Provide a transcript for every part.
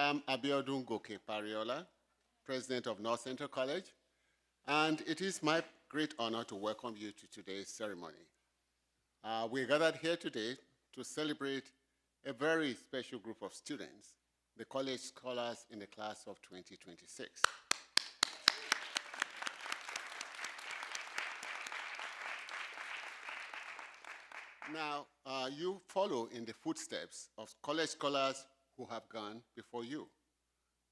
am Abiodun Goke Pariola, President of North Central College, and it is my great honor to welcome you to today's ceremony. We're gathered here today to celebrate a very special group of students, the college scholars in the class of 2026. Now, you follow in the footsteps of college scholars who have gone before you.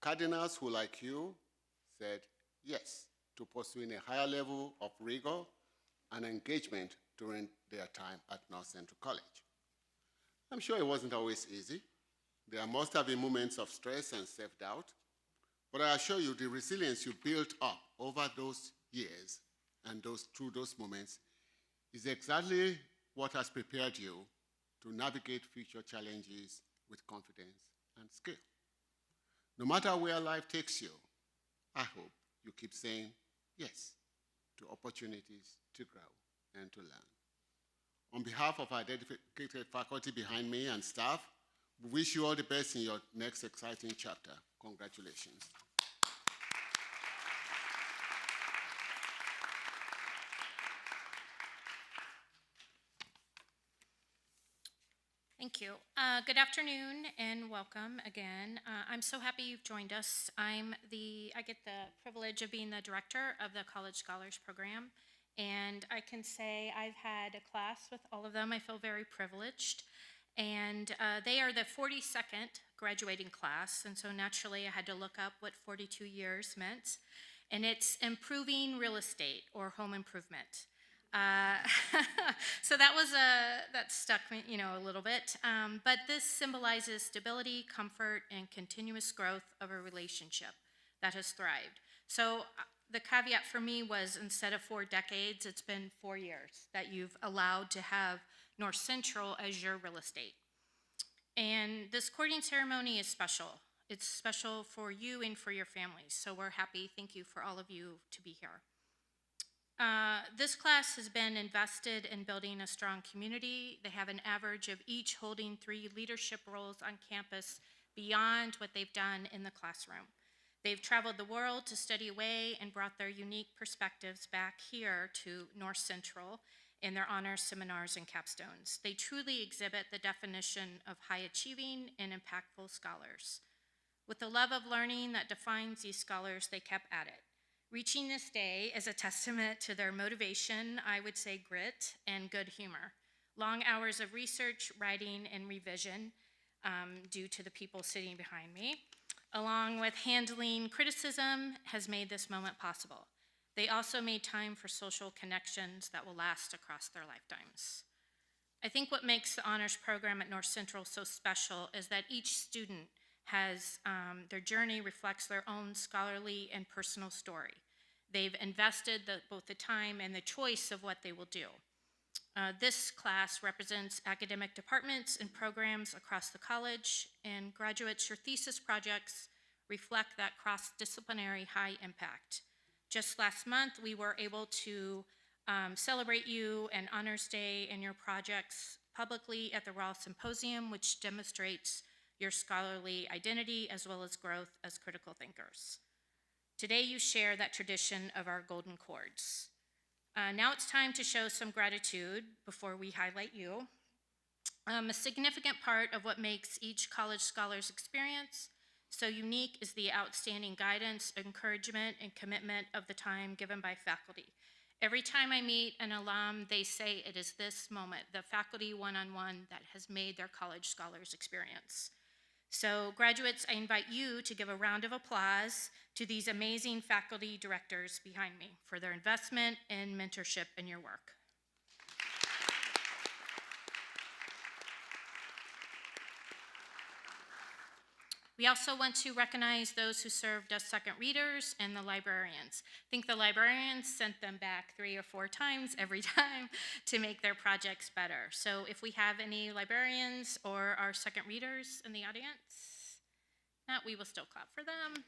Cardinals who, like you, said yes to pursuing a higher level of rigor and engagement during their time at North Central College. I'm sure it wasn't always easy. There must have been moments of stress and self-doubt, but I assure you the resilience you built up over those years and through those moments is exactly what has prepared you to navigate future challenges with confidence and skill. No matter where life takes you, I hope you keep saying yes to opportunities to grow and to learn. On behalf of our dedicated faculty behind me and staff, we wish you all the best in your next exciting chapter. Congratulations. Thank you. Good afternoon and welcome again. I'm so happy you've joined us. I get the privilege of being the director of the College Scholars Program, and I can say I've had a class with all of them. I feel very privileged, and they are the 42nd graduating class, and so naturally I had to look up what 42 years meant, and it's improving real estate or home improvement. So that stuck me, a little bit. But this symbolizes stability, comfort, and continuous growth of a relationship that has thrived. So the caveat for me was instead of 4 decades, it's been 4 years that you've allowed to have North Central as your real estate. And this courting ceremony is special. It's special for you and for your families. So we're happy. Thank you for all of you to be here. This class has been invested in building a strong community. They have an average of each holding 3 leadership roles on campus beyond what they've done in the classroom. They've traveled the world to study away and brought their unique perspectives back here to North Central in their honors seminars and capstones. They truly exhibit the definition of high achieving and impactful scholars. With the love of learning that defines these scholars, they kept at it. Reaching this day is a testament to their motivation, I would say grit, and good humor. Long hours of research, writing, and revision due to the people sitting behind me, along with handling criticism, has made this moment possible. They also made time for social connections that will last across their lifetimes. I think what makes the honors program at North Central so special is that each student has their journey reflects their own scholarly and personal story. They've invested both the time and the choice of what they will do. This class represents academic departments and programs across the college, and graduates, your thesis projects reflect that cross-disciplinary high impact. Just last month, we were able to celebrate you and Honors Day and your projects publicly at the Ross Symposium, which demonstrates your scholarly identity as well as growth as critical thinkers. Today you share that tradition of our golden chords. Now it's time to show some gratitude before we highlight you. A significant part of what makes each college scholar's experience so unique is the outstanding guidance, encouragement, and commitment of the time given by faculty. Every time I meet an alum, they say it is this moment, the faculty one-on-one, that has made their college scholars experience. So graduates, I invite you to give a round of applause to these amazing faculty directors behind me for their investment and mentorship in your work. We also want to recognize those who served as second readers and the librarians. I think the librarians sent them back 3 or 4 times every time to make their projects better. So if we have any librarians or our second readers in the audience, we will still clap for them.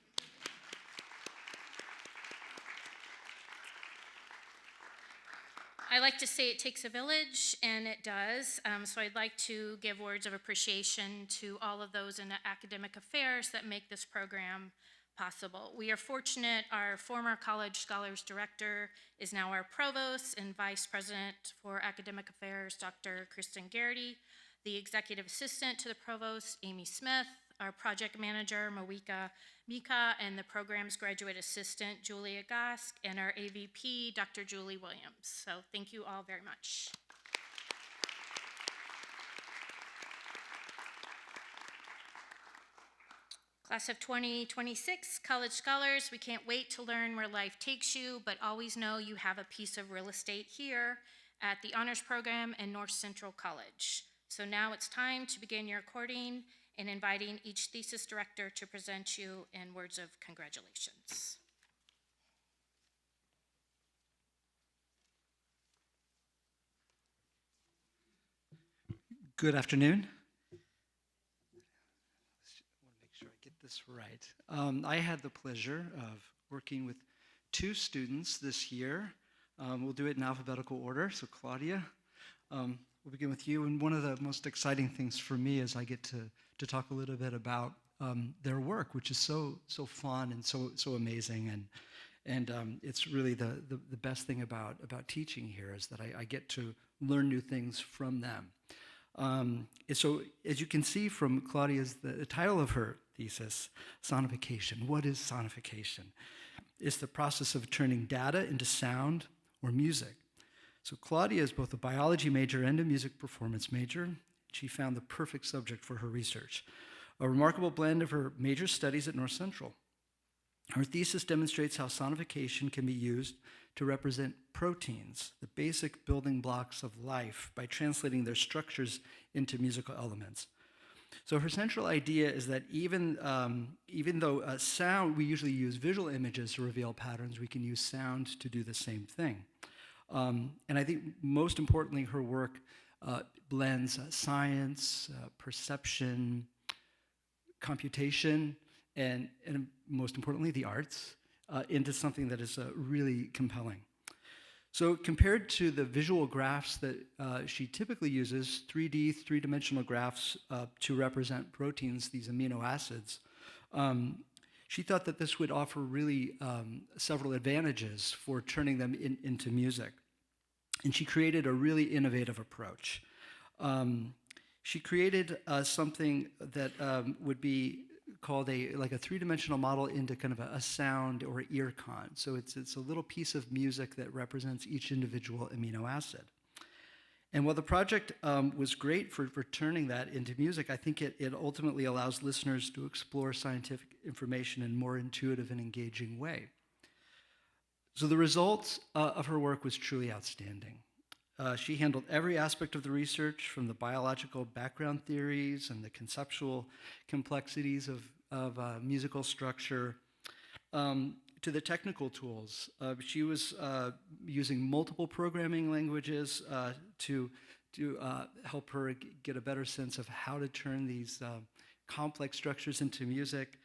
I like to say it takes a village, and it does. So I'd like to give words of appreciation to all of those in academic affairs that make this program possible. We are fortunate our former College Scholars Director is now our Provost and Vice President for Academic Affairs, Dr. Kristen Garrity, the Executive Assistant to the Provost, Amy Smith, our Project Manager, Mawika Mika, and the program's Graduate Assistant, Julia Gosk, and our AVP, Dr. Julie Williams. So thank you all very much. Class of 2026, College Scholars, we can't wait to learn where life takes you, but always know you have a piece of real estate here at the Honors Program and North Central College. So now it's time to begin your courting and inviting each thesis director to present you in words of congratulations. Good afternoon. I want to make sure I get this right. I had the pleasure of working with two students this year. We'll do it in alphabetical order. So Claudia, we'll begin with you. And one of the most exciting things for me is I get to talk a little bit about their work, which is so fun and so amazing. And it's really the best thing about teaching here is that I get to learn new things from them. So as you can see from Claudia's, the title of her thesis, Sonification. What is sonification? It's the process of turning data into sound or music. So Claudia is both a biology major and a music performance major. She found the perfect subject for her research, a remarkable blend of her major studies at North Central. Her thesis demonstrates how sonification can be used to represent proteins, the basic building blocks of life, by translating their structures into musical elements. So her central idea is that even though sound, we usually use visual images to reveal patterns, we can use sound to do the same thing. And I think most importantly, her work blends science, perception, computation, and most importantly, the arts, into something that is really compelling. So compared to the visual graphs that she typically uses, three-dimensional graphs to represent proteins, these amino acids, she thought that this would offer really several advantages for turning them into music. And she created a really innovative approach. She created something that would be called like a three-dimensional model into kind of a sound or ear con. So it's a little piece of music that represents each individual amino acid. And while the project was great for turning that into music, I think it ultimately allows listeners to explore scientific information in a more intuitive and engaging way. So the results of her work was truly outstanding. She handled every aspect of the research, from the biological background theories and the conceptual complexities of musical structure to the technical tools. She was using multiple programming languages to help her get a better sense of how to turn these complex structures into music.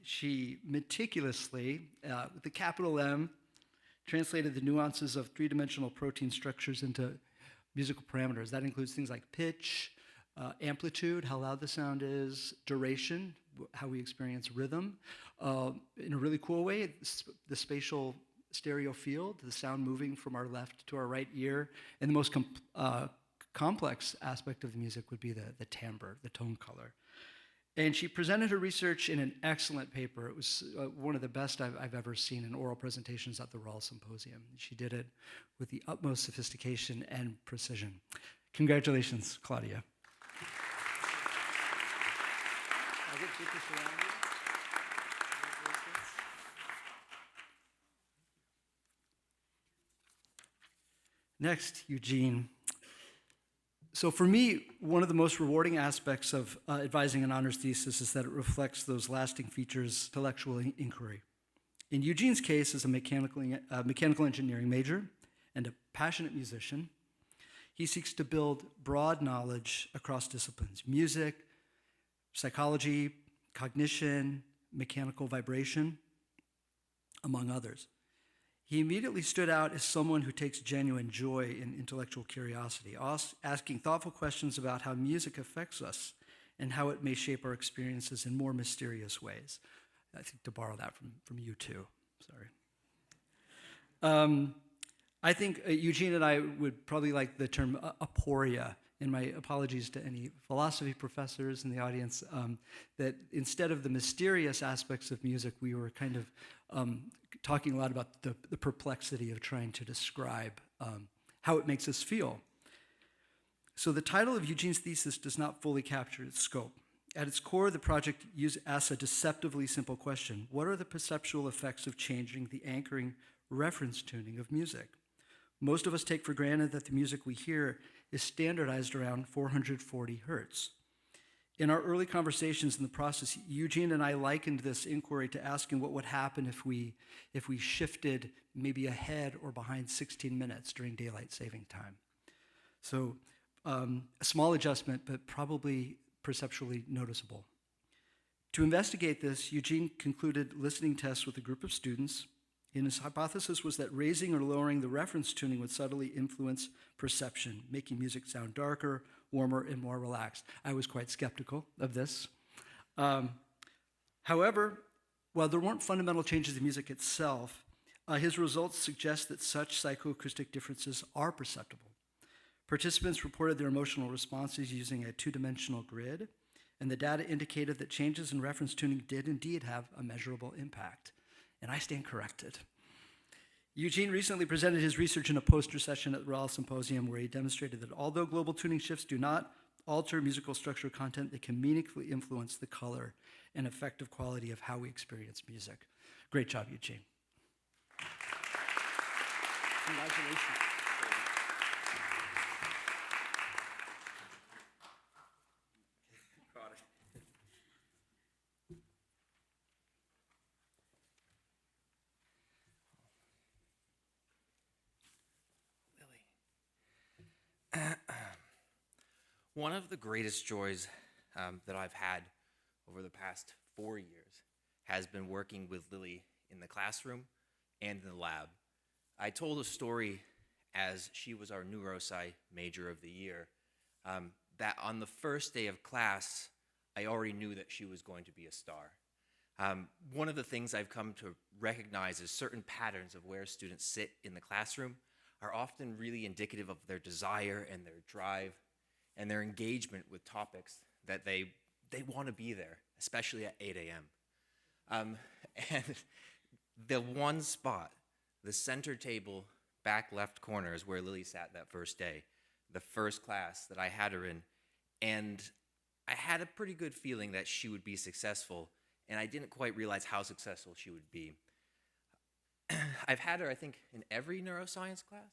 She meticulously, with the capital M, translated the nuances of three-dimensional protein structures into musical parameters. That includes things like pitch, amplitude, how loud the sound is, duration, how we experience rhythm. In a really cool way, the spatial stereo field, the sound moving from our left to our right ear. And the most complex aspect of the music would be the timbre, the tone color. And she presented her research in an excellent paper. It was one of the best I've ever seen in oral presentations at the Rawl Symposium. She did it with the utmost sophistication and precision. Congratulations, Claudia. Next, Eugene. So for me, one of the most rewarding aspects of advising an honors thesis is that it reflects those lasting features of intellectual inquiry. In Eugene's case, as a mechanical engineering major and a passionate musician, he seeks to build broad knowledge across disciplines: music, psychology, cognition, mechanical vibration, among others. He immediately stood out as someone who takes genuine joy in intellectual curiosity, asking thoughtful questions about how music affects us and how it may shape our experiences in more mysterious ways. I think to borrow that from you too. Sorry. I think Eugene and I would probably like the term aporia, and my apologies to any philosophy professors in the audience, that instead of the mysterious aspects of music, we were kind of talking a lot about the perplexity of trying to describe how it makes us feel. So the title of Eugene's thesis does not fully capture its scope. At its core, the project asks a deceptively simple question: what are the perceptual effects of changing the anchoring reference tuning of music? Most of us take for granted that the music we hear is standardized around 440 hertz. In our early conversations in the process, Eugene and I likened this inquiry to asking what would happen if we shifted maybe ahead or behind 16 minutes during daylight saving time. So a small adjustment, but probably perceptually noticeable. To investigate this, Eugene concluded listening tests with a group of students. And his hypothesis was that raising or lowering the reference tuning would subtly influence perception, making music sound darker, warmer, and more relaxed. I was quite skeptical of this. However, while there weren't fundamental changes in music itself, his results suggest that such psychoacoustic differences are perceptible. Participants reported their emotional responses using a two-dimensional grid, and the data indicated that changes in reference tuning did indeed have a measurable impact. And I stand corrected. Eugene recently presented his research in a poster session at the Raleigh Symposium where he demonstrated that although global tuning shifts do not alter musical structure or content, they can meaningfully influence the color and effective quality of how we experience music. Great job, Eugene. Congratulations. One of the greatest joys that I've had over the past 4 years has been working with Lily in the classroom and in the lab. I told a story as she was our neurosci major of the year, that on the first day of class, I already knew that she was going to be a star. One of the things I've come to recognize is certain patterns of where students sit in the classroom are often really indicative of their desire and their drive and their engagement with topics that they want to be there, especially at 8 a.m. And the one spot, the center table, back left corner is where Lily sat that first day, the first class that I had her in. And I had a pretty good feeling that she would be successful, and I didn't quite realize how successful she would be. I've had her, I think, in every neuroscience class.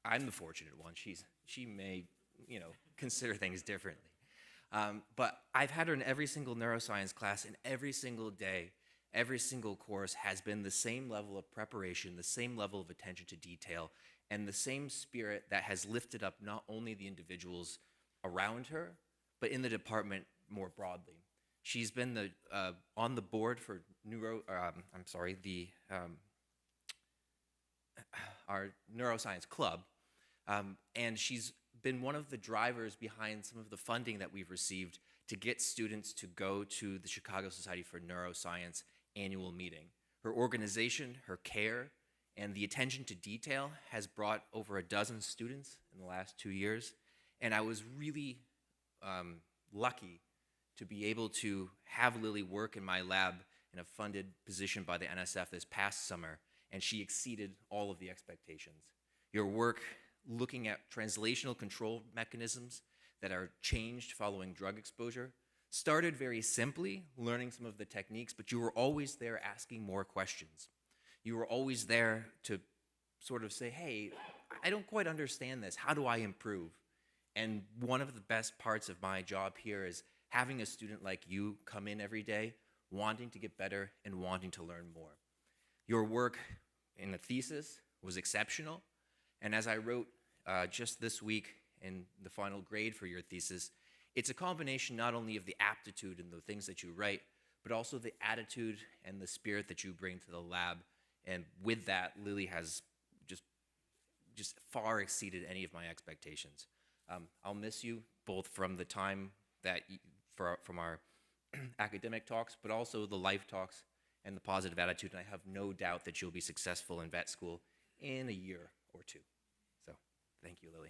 I'm the fortunate one. She may, consider things differently. But I've had her in every single neuroscience class, and every single day, every single course has been the same level of preparation, the same level of attention to detail, and the same spirit that has lifted up not only the individuals around her, but in the department more broadly. She's been on the board for our neuroscience club, and she's been one of the drivers behind some of the funding that we've received to get students to go to the Chicago Society for Neuroscience annual meeting. Her organization, her care, and the attention to detail has brought over a dozen students in the last 2 years, and I was really lucky to be able to have Lily work in my lab in a funded position by the NSF this past summer, and she exceeded all of the expectations. Your work looking at translational control mechanisms that are changed following drug exposure started very simply, learning some of the techniques, but you were always there asking more questions. You were always there to sort of say, hey, I don't quite understand this. How do I improve? And one of the best parts of my job here is having a student like you come in every day, wanting to get better and wanting to learn more. Your work in the thesis was exceptional, and as I wrote just this week in the final grade for your thesis, it's a combination not only of the aptitude and the things that you write, but also the attitude and the spirit that you bring to the lab And with that, Lily has just far exceeded any of my expectations. I'll miss you both from the time that from our academic talks, but also the life talks and the positive attitude. And I have no doubt that you'll be successful in vet school in a year or two. So thank you, Lily.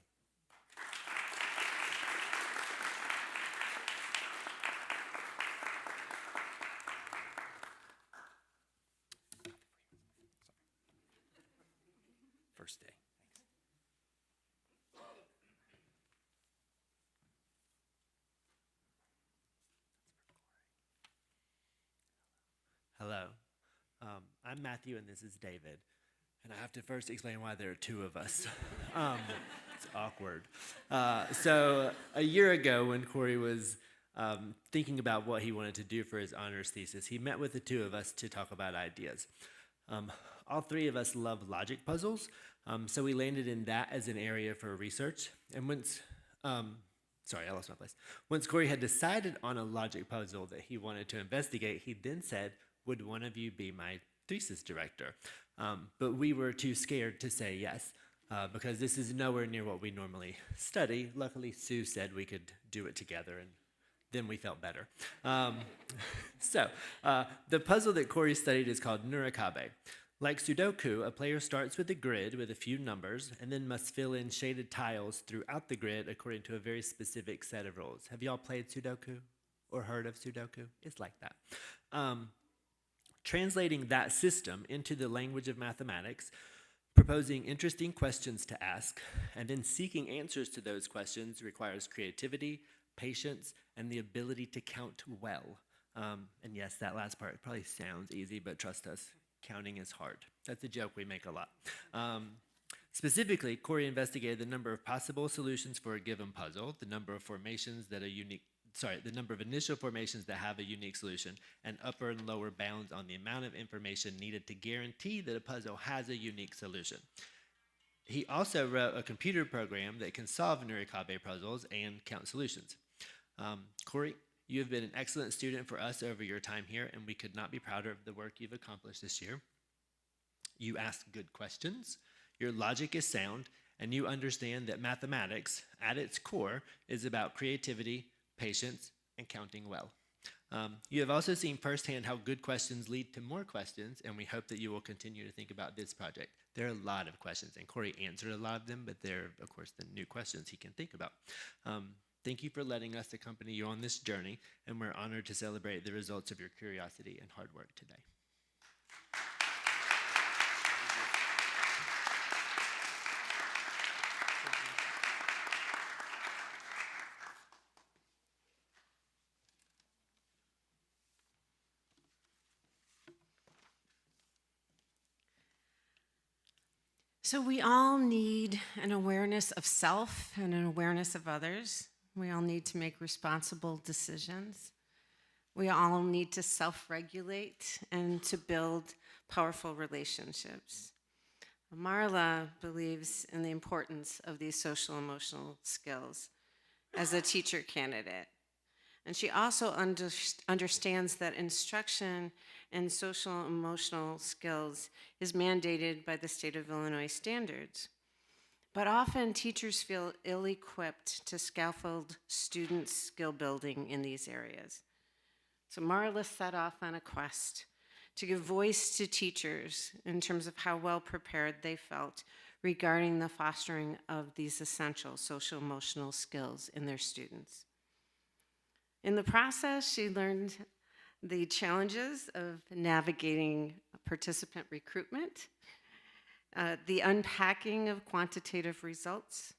First day. Hello, I'm Matthew and this is David. And I have to first explain why there are two of us. It's awkward. So a year ago when Corey was thinking about what he wanted to do for his honors thesis, he met with the two of us to talk about ideas. All three of us love logic puzzles, so we landed in that as an area for research. And once, sorry, I lost my place. Once Corey had decided on a logic puzzle that he wanted to investigate, he then said, "Would one of you be my thesis director?" But we were too scared to say yes, because this is nowhere near what we normally study. Luckily, Sue said we could do it together, and then we felt better. So the puzzle that Corey studied is called Nurikabe. Like Sudoku, a player starts with a grid with a few numbers and then must fill in shaded tiles throughout the grid according to a very specific set of rules. Have y'all played Sudoku or heard of Sudoku? It's like that. Translating that system into the language of mathematics, proposing interesting questions to ask, and then seeking answers to those questions requires creativity, patience, and the ability to count well. And yes, that last part probably sounds easy, but trust us, counting is hard. That's a joke we make a lot. Specifically, Corey investigated the number of possible solutions for a given puzzle, the number of formations that the number of initial formations that have a unique solution, and upper and lower bounds on the amount of information needed to guarantee that a puzzle has a unique solution. He also wrote a computer program that can solve Nurikabe puzzles and count solutions. Corey, you have been an excellent student for us over your time here, and we could not be prouder of the work you've accomplished this year. You ask good questions, your logic is sound, and you understand that mathematics, at its core, is about creativity, patience, and counting well. You have also seen firsthand how good questions lead to more questions, and we hope that you will continue to think about this project. There are a lot of questions, and Corey answered a lot of them, but there are, of course, the new questions he can think about. Thank you for letting us accompany you on this journey, and we're honored to celebrate the results of your curiosity and hard work today. So we all need an awareness of self and an awareness of others. We all need to make responsible decisions. We all need to self-regulate and to build powerful relationships. Marla believes in the importance of these social emotional skills as a teacher candidate. And she also understands that instruction in social emotional skills is mandated by the state of Illinois standards. But often teachers feel ill-equipped to scaffold students' skill building in these areas. So Marla set off on a quest to give voice to teachers in terms of how well prepared they felt regarding the fostering of these essential social emotional skills in their students. In the process, she learned the challenges of navigating participant recruitment, the unpacking of quantitative results,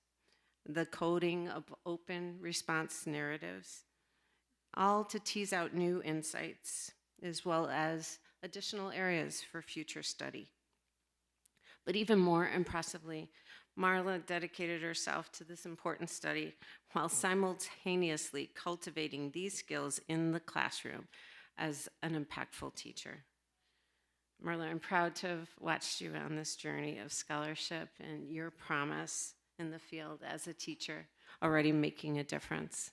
the coding of open response narratives, all to tease out new insights, as well as additional areas for future study. But even more impressively, Marla dedicated herself to this important study while simultaneously cultivating these skills in the classroom as an impactful teacher. Marla, I'm proud to have watched you on this journey of scholarship and your promise in the field as a teacher, already making a difference.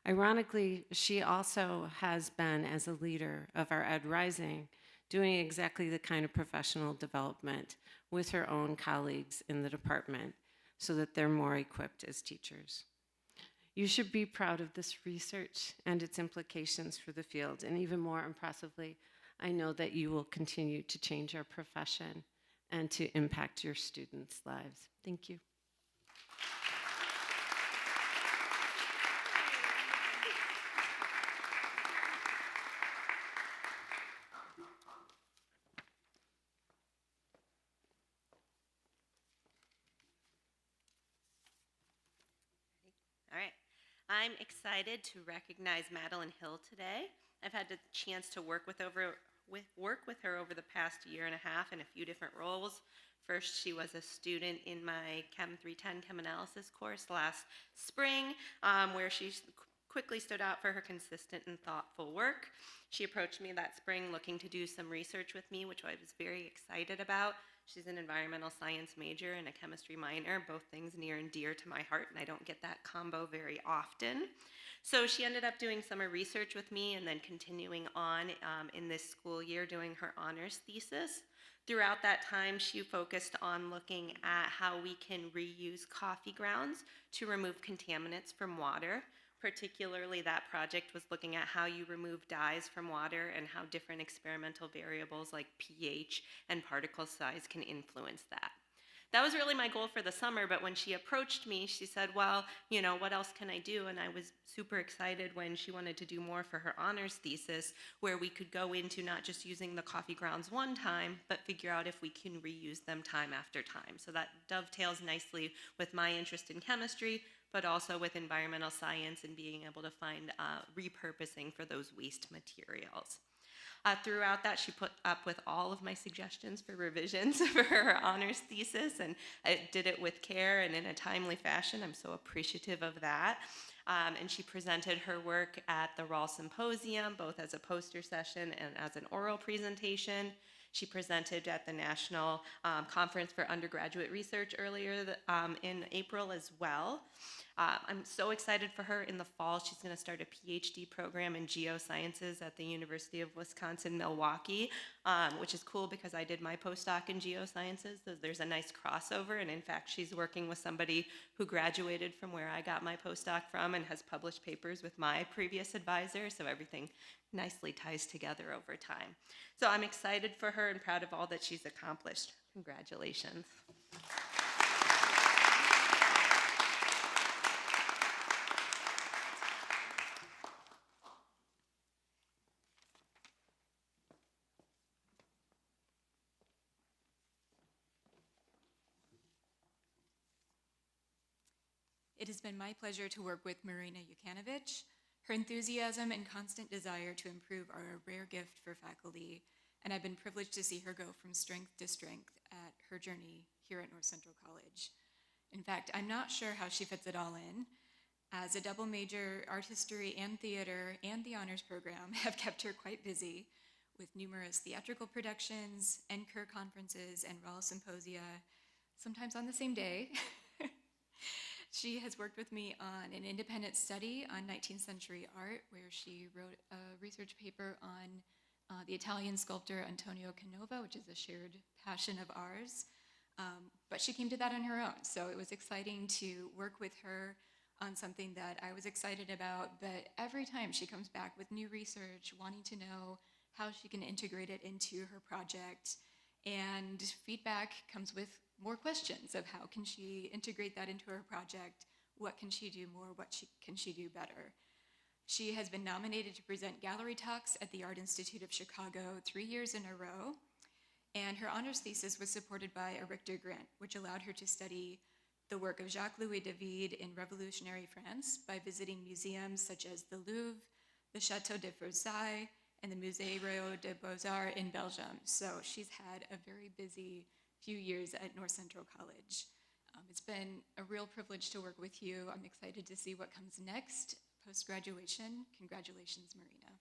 Ironically, she also has been, as a leader of our Ed Rising, doing exactly the kind of professional development with her own colleagues in the department so that they're more equipped as teachers. You should be proud of this research and its implications for the field, and even more impressively, I know that you will continue to change our profession and to impact your students' lives. Thank you. All right. I'm excited to recognize Madeline Hill today. I've had the chance to work with her over the past year and a half in a few different roles. First, she was a student in my Chem 310 Chem Analysis course last spring, where she quickly stood out for her consistent and thoughtful work. She approached me that spring looking to do some research with me, which I was very excited about. She's an environmental science major and a chemistry minor, both things near and dear to my heart, and I don't get that combo very often. So she ended up doing summer research with me and then continuing on in this school year doing her honors thesis. Throughout that time, she focused on looking at how we can reuse coffee grounds to remove contaminants from water. Particularly, that project was looking at how you remove dyes from water and how different experimental variables like pH and particle size can influence that. That was really my goal for the summer, but when she approached me, she said, well, you know, what else can I do? And I was super excited when she wanted to do more for her honors thesis, where we could go into not just using the coffee grounds one time, but figure out if we can reuse them time after time. So that dovetails nicely with my interest in chemistry, but also with environmental science and being able to find repurposing for those waste materials. Throughout that, she put up with all of my suggestions for revisions for her honors thesis, and I did it with care and in a timely fashion. I'm so appreciative of that. And she presented her work at the Rawl Symposium, both as a poster session and as an oral presentation. She presented at the National Conference for Undergraduate Research earlier in April as well. I'm so excited for her in the fall. She's going to start a PhD program in geosciences at the University of Wisconsin-Milwaukee, which is cool because I did my postdoc in geosciences. So there's a nice crossover, and in fact, she's working with somebody who graduated from where I got my postdoc from and has published papers with my previous advisor, so everything nicely ties together over time. So I'm excited for her and proud of all that she's accomplished. Congratulations. It has been my pleasure to work with Marina Jukanovic. Her enthusiasm and constant desire to improve are a rare gift for faculty, and I've been privileged to see her go from strength to strength at her journey here at North Central College. In fact, I'm not sure how she fits it all in, as a double major, art history and theater, and the honors program have kept her quite busy with numerous theatrical productions, NCUR conferences, and Rawl Symposia, sometimes on the same day. She has worked with me on an independent study on 19th century art, where she wrote a research paper on the Italian sculptor Antonio Canova, which is a shared passion of ours. But she came to that on her own, so it was exciting to work with her on something that I was excited about, but every time she comes back with new research, wanting to know how she can integrate it into her project, and feedback comes with more questions of how can she integrate that into her project, what can she do more, can she do better. She has been nominated to present gallery talks at the Art Institute of Chicago 3 years in a row, and her honors thesis was supported by a Richter grant, which allowed her to study the work of Jacques-Louis David in revolutionary France by visiting museums such as the Louvre, the Château de Versailles, and the Musée Royal des Beaux-Arts in Belgium. So she's had a very busy few years at North Central College. It's been a real privilege to work with you. I'm excited to see what comes next post-graduation. Congratulations, Marina.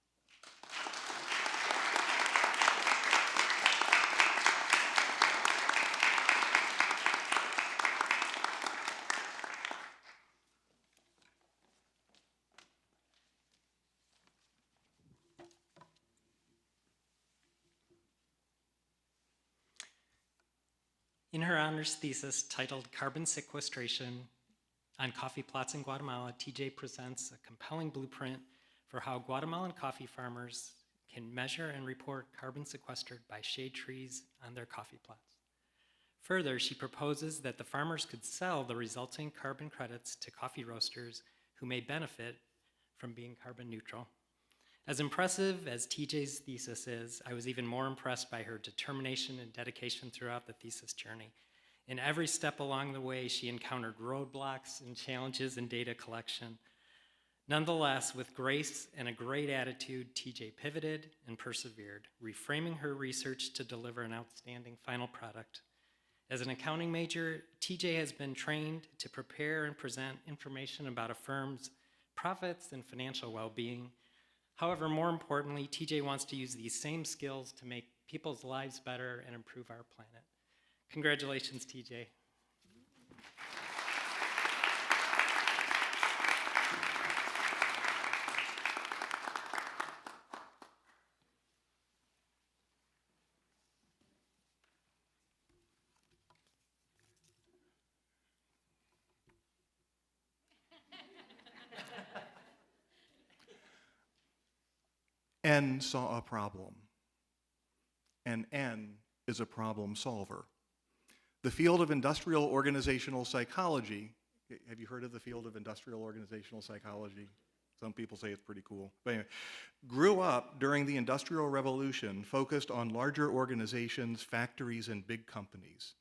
In her honors thesis titled Carbon Sequestration on Coffee Plots in Guatemala, TJ presents a compelling blueprint for how Guatemalan coffee farmers can measure and report carbon sequestered by shade trees on their coffee plots. Further, she proposes that the farmers could sell the resulting carbon credits to coffee roasters who may benefit from being carbon neutral. As impressive as TJ's thesis is, I was even more impressed by her determination and dedication throughout the thesis journey. In every step along the way, she encountered roadblocks and challenges in data collection. Nonetheless, with grace and a great attitude, TJ pivoted and persevered, reframing her research to deliver an outstanding final product. As an accounting major, TJ has been trained to prepare and present information about a firm's profits and financial well-being. However, more importantly, TJ wants to use these same skills to make people's lives better and improve our planet. Congratulations, TJ. N saw a problem, and N is a problem solver. The field of industrial organizational psychology, have you heard of the field of industrial organizational psychology? Some people say it's pretty cool. But anyway, grew up during the Industrial Revolution, focused on larger organizations, factories, and big companies.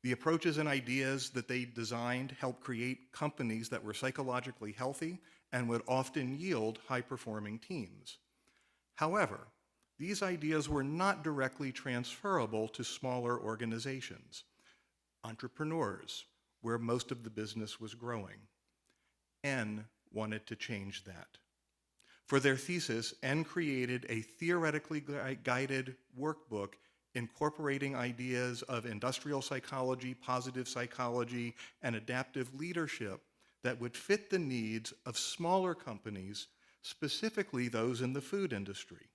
The approaches and ideas that they designed helped create companies that were psychologically healthy and would often yield high-performing teams. However, these ideas were not directly transferable to smaller organizations, entrepreneurs, where most of the business was growing. N wanted to change that. For their thesis, N created a theoretically guided workbook incorporating ideas of industrial psychology, positive psychology, and adaptive leadership that would fit the needs of smaller companies, specifically those in the food industry.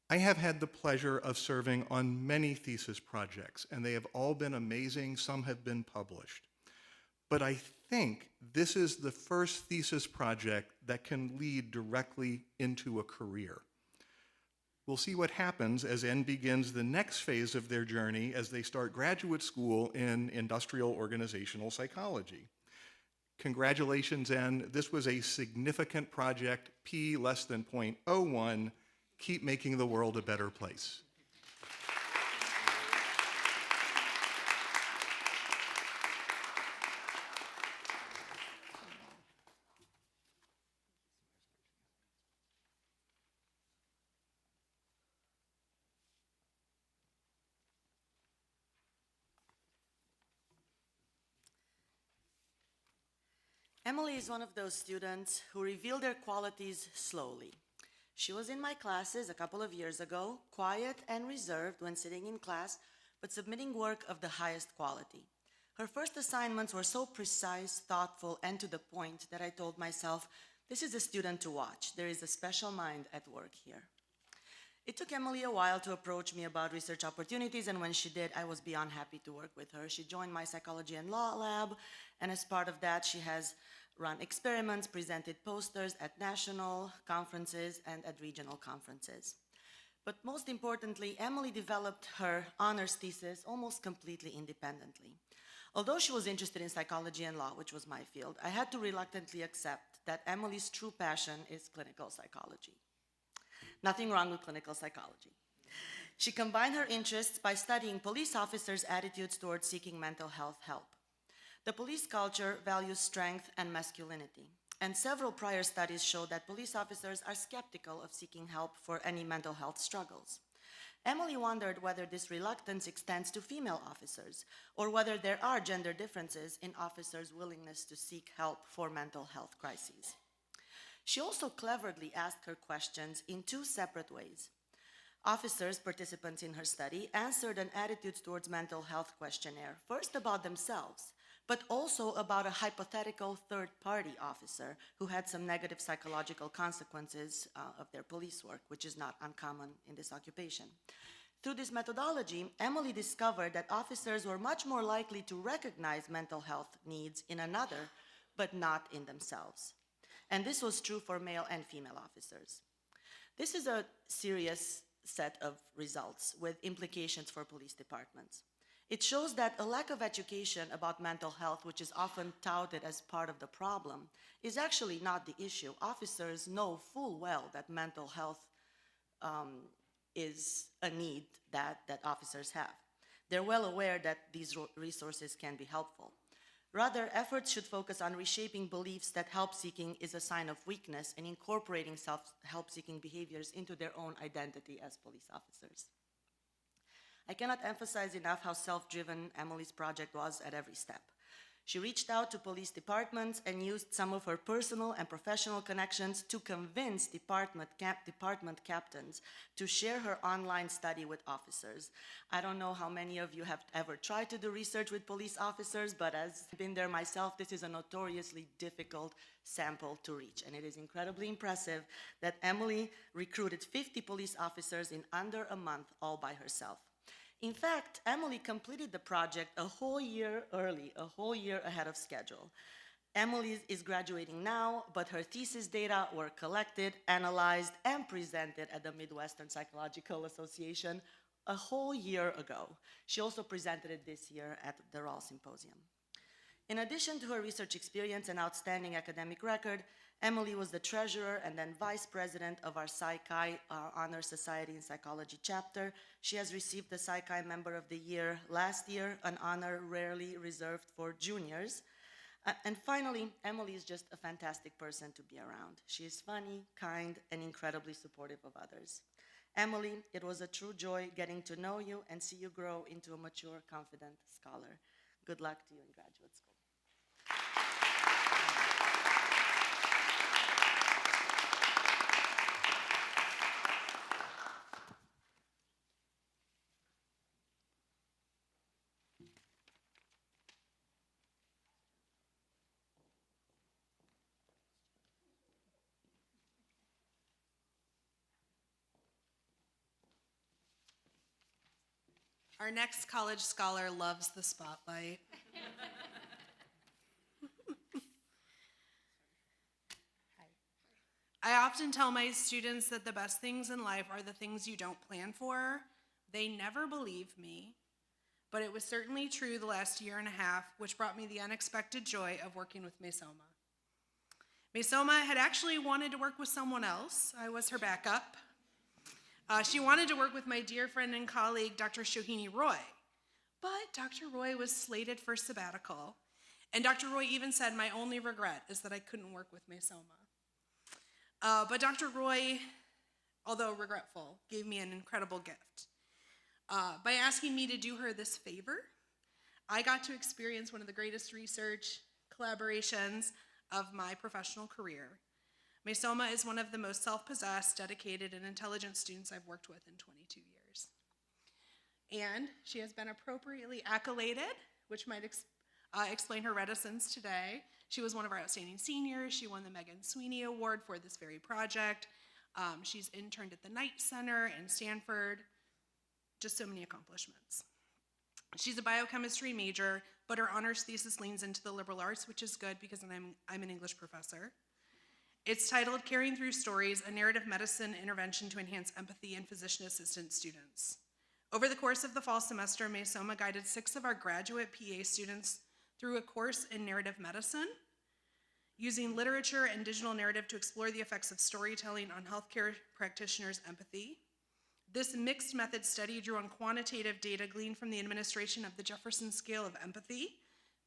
I have had the pleasure of serving on many thesis projects, and they have all been amazing. Some have been published. But I think this is the first thesis project that can lead directly into a career. We'll see what happens as N begins the next phase of their journey as they start graduate school in industrial organizational psychology. Congratulations, N. This was a significant project, P less than 0.01. Keep making the world a better place. Emily is one of those students who reveal their qualities slowly. She was in my classes a couple of years ago, quiet and reserved when sitting in class, but submitting work of the highest quality. Her first assignments were so precise, thoughtful, and to the point that I told myself, this is a student to watch. There is a special mind at work here. It took Emily a while to approach me about research opportunities, and when she did, I was beyond happy to work with her. She joined my psychology and law lab, and as part of that, she has run experiments, presented posters at national conferences and at regional conferences. But most importantly, Emily developed her honors thesis almost completely independently. Although she was interested in psychology and law, which was my field, I had to reluctantly accept that Emily's true passion is clinical psychology. Nothing wrong with clinical psychology. She combined her interests by studying police officers' attitudes towards seeking mental health help. The police culture values strength and masculinity, and several prior studies show that police officers are skeptical of seeking help for any mental health struggles. Emily wondered whether this reluctance extends to female officers, or whether there are gender differences in officers' willingness to seek help for mental health crises. She also cleverly asked her questions in two separate ways. Officers, participants in her study, answered an attitudes towards mental health questionnaire, first about themselves, but also about a hypothetical third-party officer who had some negative psychological consequences of their police work, which is not uncommon in this occupation. Through this methodology, Emily discovered that officers were much more likely to recognize mental health needs in another, but not in themselves. And this was true for male and female officers. This is a serious set of results with implications for police departments. It shows that a lack of education about mental health, which is often touted as part of the problem, is actually not the issue. Officers know full well that mental health is a need that officers have. They're well aware that these resources can be helpful. Rather, efforts should focus on reshaping beliefs that help-seeking is a sign of weakness and incorporating help-seeking behaviors into their own identity as police officers. I cannot emphasize enough how self-driven Emily's project was at every step. She reached out to police departments and used some of her personal and professional connections to convince department captains to share her online study with officers. I don't know how many of you have ever tried to do research with police officers, but as I've been there myself, this is a notoriously difficult sample to reach. And it is incredibly impressive that Emily recruited 50 police officers in under a month all by herself. In fact, Emily completed the project a whole year early, a whole year ahead of schedule. Emily is graduating now, but her thesis data were collected, analyzed, and presented at the Midwestern Psychological Association a whole year ago. She also presented it this year at the Rawl Symposium. In addition to her research experience and outstanding academic record, Emily was the treasurer and then vice president of our Psi-Chi, our Honor Society in Psychology chapter. She has received the Psi-Chi Member of the Year last year, an honor rarely reserved for juniors. And finally, Emily is just a fantastic person to be around. She is funny, kind, and incredibly supportive of others. Emily, it was a true joy getting to know you and see you grow into a mature, confident scholar. Good luck to you in graduate school. Our next college scholar loves the spotlight. I often tell my students that the best things in life are the things you don't plan for. They never believe me, but it was certainly true the last year and a half, which brought me the unexpected joy of working with Mesoma. Mesoma had actually wanted to work with someone else. I was her backup. She wanted to work with my dear friend and colleague, Dr. Shohini Roy, but Dr. Roy was slated for sabbatical, and Dr. Roy even said, my only regret is that I couldn't work with Mesoma. But Dr. Roy, although regretful, gave me an incredible gift. By asking me to do her this favor, I got to experience one of the greatest research collaborations of my professional career. Mesoma is one of the most self-possessed, dedicated, and intelligent students I've worked with in 22 years. And she has been appropriately accoladed, which might explain her reticence today. She was one of our outstanding seniors. She won the Megan Sweeney Award for this very project. She's interned at the Knight Center in Stanford. Just so many accomplishments. She's a biochemistry major, but her honors thesis leans into the liberal arts, which is good because I'm an English professor. It's titled Carrying Through Stories, a Narrative Medicine Intervention to Enhance Empathy in Physician Assistant Students. Over the course of the fall semester, Mesoma guided 6 of our graduate PA students through a course in narrative medicine, using literature and digital narrative to explore the effects of storytelling on healthcare practitioners' empathy. This mixed method study drew on quantitative data gleaned from the administration of the Jefferson Scale of Empathy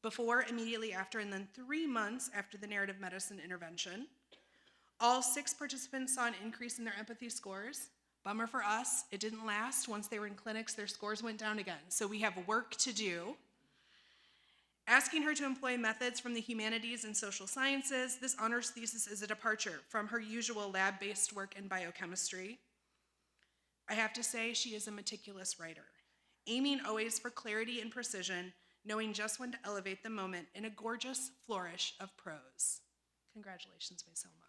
before, immediately after, and then 3 months after the narrative medicine intervention. All 6 participants saw an increase in their empathy scores. Bummer for us, it didn't last. Once they were in clinics, their scores went down again. So we have work to do. Asking her to employ methods from the humanities and social sciences, this honors thesis is a departure from her usual lab-based work in biochemistry. I have to say, she is a meticulous writer, aiming always for clarity and precision, knowing just when to elevate the moment in a gorgeous flourish of prose. Congratulations, Mesoma.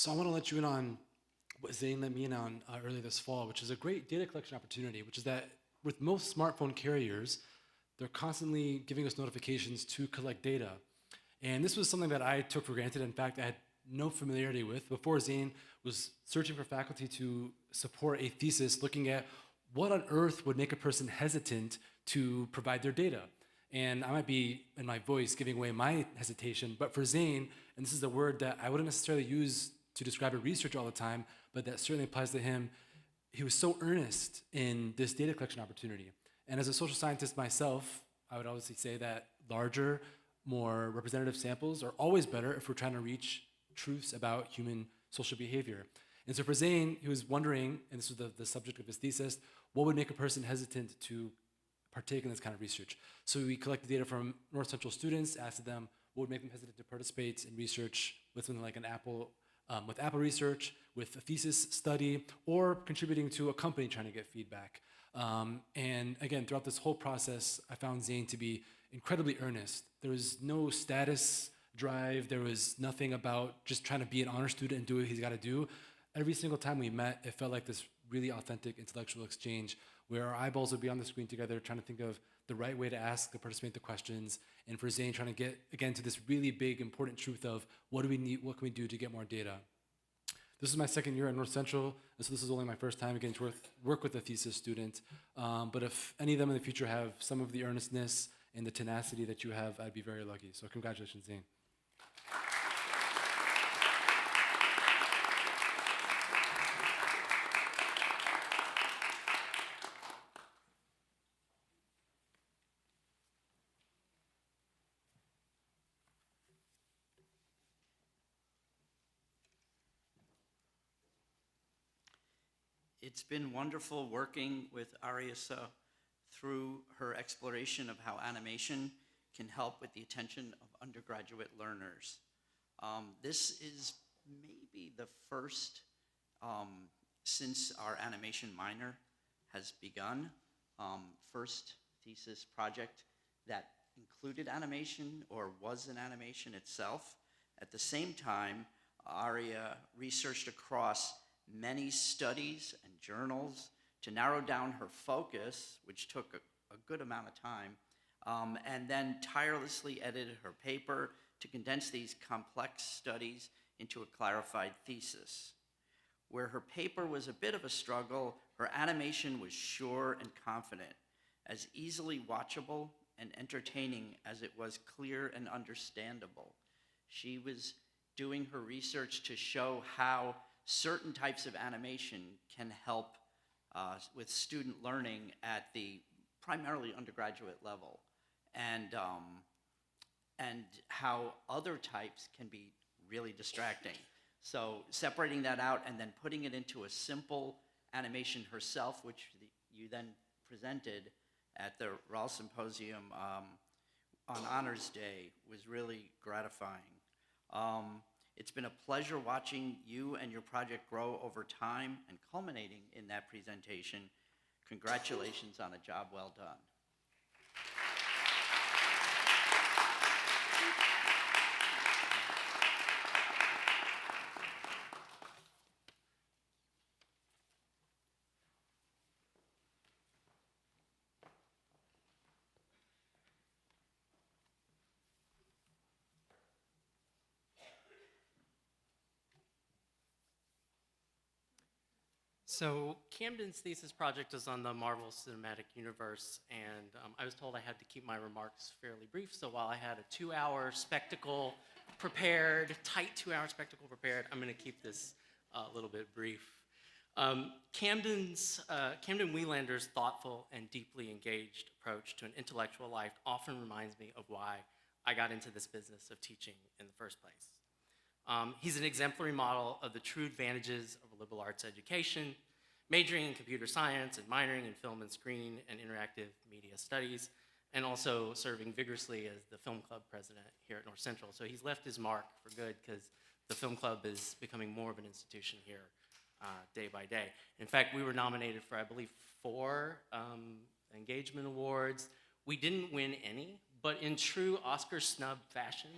So I want to let you in on what Zane let me in on earlier this fall, which is a great data collection opportunity, which is that with most smartphone carriers, they're constantly giving us notifications to collect data. And this was something that I took for granted. In fact, I had no familiarity with before Zane was searching for faculty to support a thesis looking at what on earth would make a person hesitant to provide their data. And I might be, in my voice, giving away my hesitation, but for Zane, and this is a word that I wouldn't necessarily use to describe a researcher all the time, but that certainly applies to him, he was so earnest in this data collection opportunity. And as a social scientist myself, I would obviously say that larger, more representative samples are always better if we're trying to reach truths about human social behavior. And so for Zane, he was wondering, and this was the subject of his thesis, what would make a person hesitant to partake in this kind of research? So we collected data from North Central students, asked them what would make them hesitant to participate in research with something like with Apple Research, with a thesis study, or contributing to a company trying to get feedback. And again, throughout this whole process, I found Zane to be incredibly earnest. There was no status drive. There was nothing about just trying to be an honor student and do what he's got to do. Every single time we met, it felt like this really authentic intellectual exchange where our eyeballs would be on the screen together, trying to think of the right way to ask the participant the questions, and for Zane trying to get, again, to this really big, important truth of what do we need, what can we do to get more data. This is my second year at North Central, and so this is only my first time getting to work with a thesis student. But if any of them in the future have some of the earnestness and the tenacity that you have, I'd be very lucky. So congratulations, Zane. It's been wonderful working with Ariasa through her exploration of how animation can help with the attention of undergraduate learners. This is maybe the first, since our animation minor has begun, first thesis project that included animation or was an animation itself. At the same time, Aria researched across many studies and journals to narrow down her focus, which took a good amount of time, and then tirelessly edited her paper to condense these complex studies into a clarified thesis. Where her paper was a bit of a struggle, her animation was sure and confident, as easily watchable and entertaining as it was clear and understandable. She was doing her research to show how certain types of animation can help with student learning at the primarily undergraduate level, and how other types can be really distracting. So separating that out and then putting it into a simple animation herself, which you then presented at the Rahl Symposium on Honors Day, was really gratifying. It's been a pleasure watching you and your project grow over time and culminating in that presentation. Congratulations on a job well done. So Camden's thesis project is on the Marvel Cinematic Universe, and I was told I had to keep my remarks fairly brief, so while I had a 2-hour spectacle prepared, tight 2-hour spectacle prepared, I'm gonna keep this a little bit brief. Camden Wielander's thoughtful and deeply engaged approach to an intellectual life often reminds me of why I got into this business of teaching in the first place. He's an exemplary model of the true advantages of a liberal arts education, majoring in computer science and minoring in film and screen and interactive media studies, and also serving vigorously as the film club president here at North Central. So he's left his mark for good, because the film club is becoming more of an institution here day by day. In fact, we were nominated for, I believe, 4 engagement awards. We didn't win any, but in true Oscar snub fashion,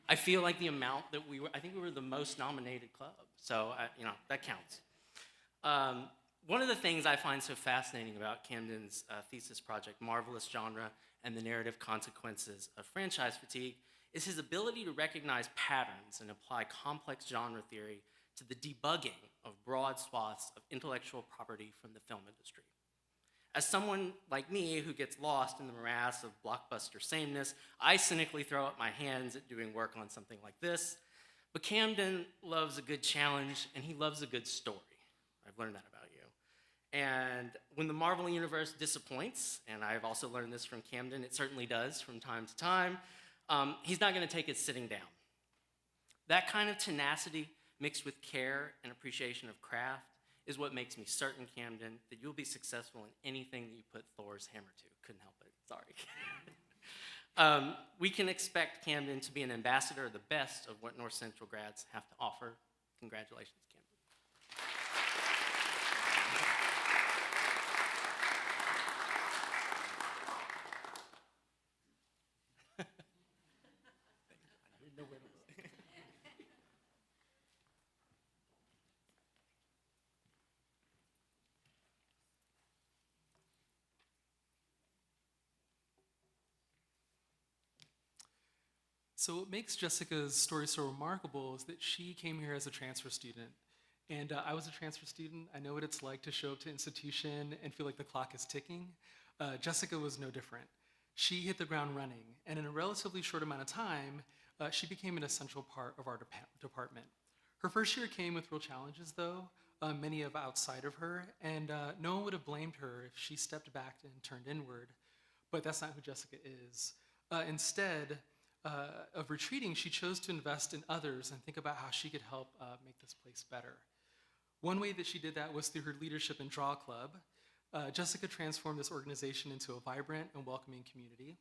I feel like the amount that I think we were the most nominated club. So, that counts. One of the things I find so fascinating about Camden's thesis project, Marvelous Genre and the Narrative Consequences of Franchise Fatigue, is his ability to recognize patterns and apply complex genre theory to the debugging of broad swaths of intellectual property from the film industry. As someone like me who gets lost in the morass of blockbuster sameness, I cynically throw up my hands at doing work on something like this. But Camden loves a good challenge, and he loves a good story. I've learned that about you. And when the Marvel Universe disappoints, and I've also learned this from Camden, it certainly does from time to time, he's not going to take it sitting down. That kind of tenacity mixed with care and appreciation of craft is what makes me certain, Camden, that you'll be successful in anything that you put Thor's hammer to. Couldn't help it, sorry. We can expect Camden to be an ambassador of the best of what North Central grads have to offer. Congratulations, Camden. So what makes Jessica's story so remarkable is that she came here as a transfer student. And I was a transfer student. I know what it's like to show up to institution and feel like the clock is ticking. Jessica was no different. She hit the ground running, and in a relatively short amount of time, she became an essential part of our department. Her first year came with real challenges, though, many of outside of her, and no one would have blamed her if she stepped back and turned inward. But that's not who Jessica is. Instead of retreating, she chose to invest in others and think about how she could help make this place better. One way that she did that was through her leadership in Draw Club. Jessica transformed this organization into a vibrant and welcoming community.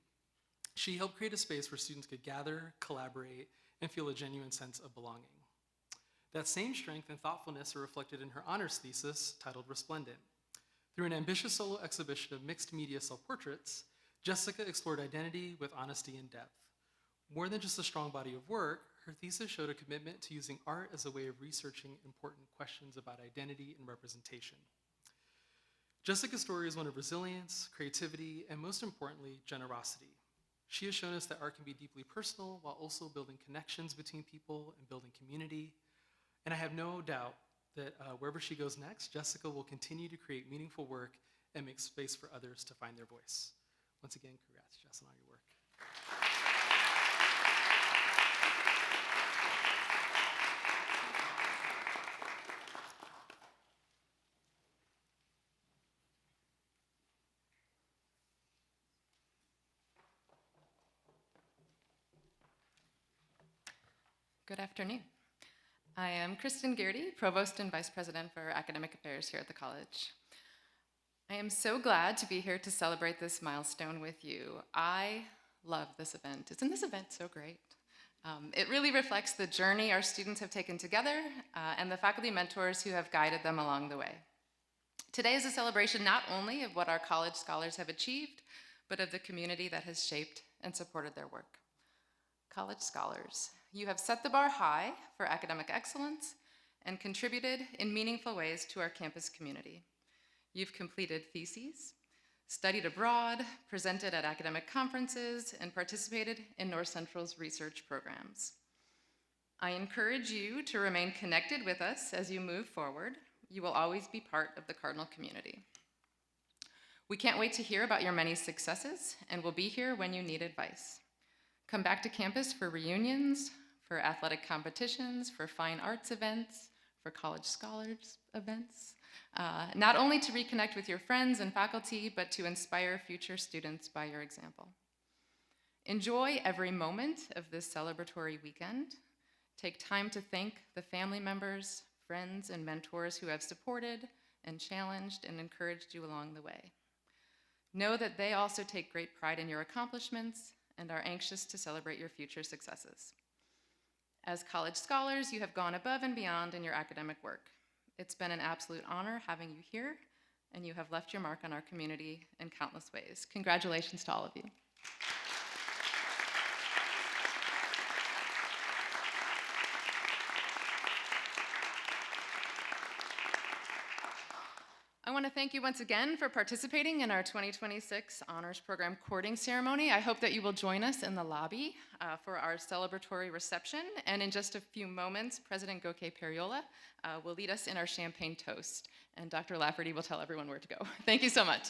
She helped create a space where students could gather, collaborate, and feel a genuine sense of belonging. That same strength and thoughtfulness are reflected in her honors thesis titled Resplendent. Through an ambitious solo exhibition of mixed media self-portraits, Jessica explored identity with honesty and depth. More than just a strong body of work, her thesis showed a commitment to using art as a way of researching important questions about identity and representation. Jessica's story is one of resilience, creativity, and most importantly, generosity. She has shown us that art can be deeply personal while also building connections between people and building community. And I have no doubt that wherever she goes next, Jessica will continue to create meaningful work and make space for others to find their voice. Once again, congrats, Jess, on all your work. Good afternoon. I am Kristen Geardy, Provost and Vice President for Academic Affairs here at the college. I am so glad to be here to celebrate this milestone with you. I love this event. Isn't this event so great? It really reflects the journey our students have taken together and the faculty mentors who have guided them along the way. Today is a celebration not only of what our college scholars have achieved, but of the community that has shaped and supported their work. College scholars, you have set the bar high for academic excellence and contributed in meaningful ways to our campus community. You've completed theses, studied abroad, presented at academic conferences, and participated in North Central's research programs. I encourage you to remain connected with us as you move forward. You will always be part of the Cardinal community. We can't wait to hear about your many successes, and we'll be here when you need advice. Come back to campus for reunions, for athletic competitions, for fine arts events, for college scholars events, not only to reconnect with your friends and faculty, but to inspire future students by your example. Enjoy every moment of this celebratory weekend. Take time to thank the family members, friends, and mentors who have supported and challenged and encouraged you along the way. Know that they also take great pride in your accomplishments and are anxious to celebrate your future successes. As college scholars, you have gone above and beyond in your academic work. It's been an absolute honor having you here, and you have left your mark on our community in countless ways. Congratulations to all of you. thank you once again for participating in our 2026 Honors Program courting ceremony. I hope that you will join us in the lobby for our celebratory reception. And in just a few moments, President Goke Periola will lead us in our champagne toast. And Dr. Lafferty will tell everyone where to go. Thank you so much.